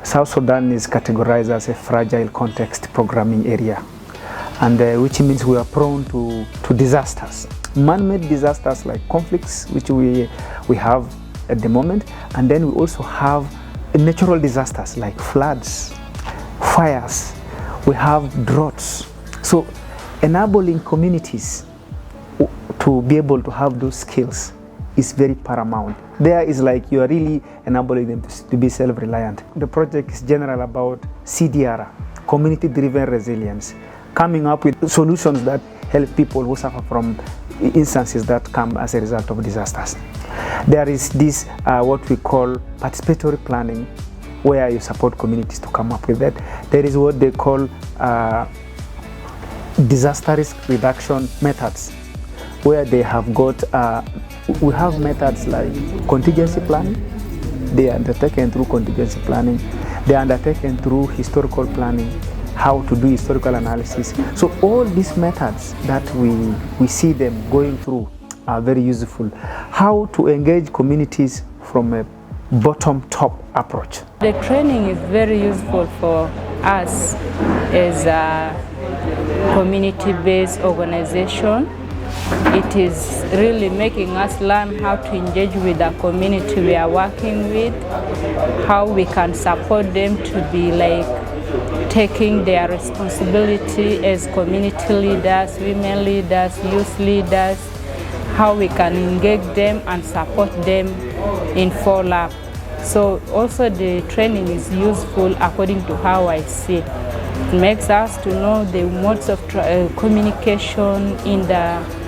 South Sudan is categorized as a fragile context programming area, and which means we are prone to disasters, man-made disasters like conflicts, which we have at the moment, and then we also have natural disasters like floods, fires, we have droughts. So enabling communities to be able to have those skills is very paramount. There is like you are really enabling them to be self-reliant. The project is general about CDR, community-driven resilience, coming up with solutions that help people who suffer from instances that come as a result of disasters. There is this what we call participatory planning, where you support communities to come up with that. There is what they call disaster risk reduction methods, where they have got, we have methods like contingency planning. They are undertaken through contingency planning. They are undertaken through historical planning, how to do historical analysis. So all these methods that we see them going through are very useful. How to engage communities from a bottom-top approach. The training is very useful for us as a community-based organization. It is really making us learn how to engage with the community we are working with, how we can support them to be like taking their responsibility as community leaders, women leaders, youth leaders, how we can engage them and support them in follow-up. So also the training is useful according to how I see it. It makes us to know the modes of communication in the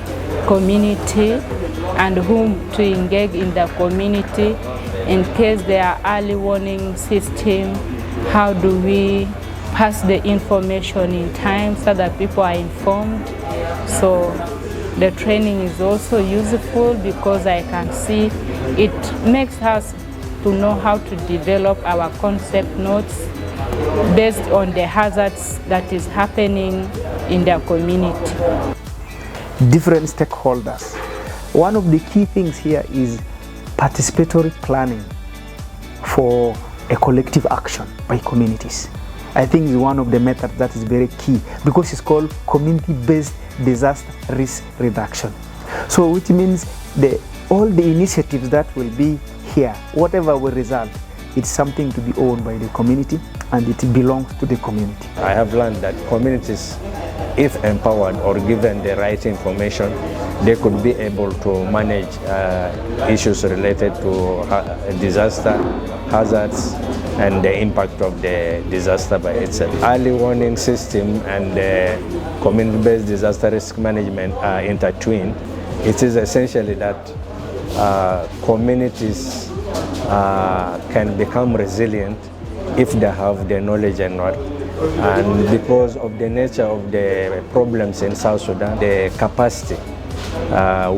community and whom to engage in the community in case there are early warning system. How do we pass the information in time so that people are informed? So the training is also useful because I can see it makes us to know how to develop our concept notes based on the hazards that is happening in the community. Different stakeholders. One of the key things here is participatory planning for a collective action by communities. I think it's one of the methods that is very key because it's called community-based disaster risk reduction. So which means all the initiatives that will be here, whatever will result, it's something to be owned by the community and it belongs to the community. I have learned that communities, if empowered or given the right information, they could be able to manage issues related to disaster, hazards, and the impact of the disaster by itself. Early warning system and community-based disaster risk management are intertwined. It is essentially that communities can become resilient if they have the knowledge and what. And because of the nature of the problems in South Sudan, the capacity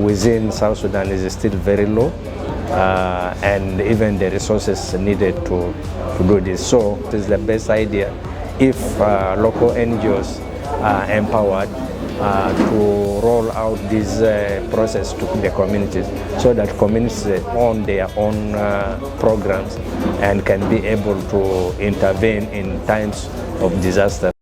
within South Sudan is still very low, and even the resources needed to do this. So it is the best idea if local NGOs are empowered to roll out this process to the communities so that communities own their own programs and can be able to intervene in times of disaster.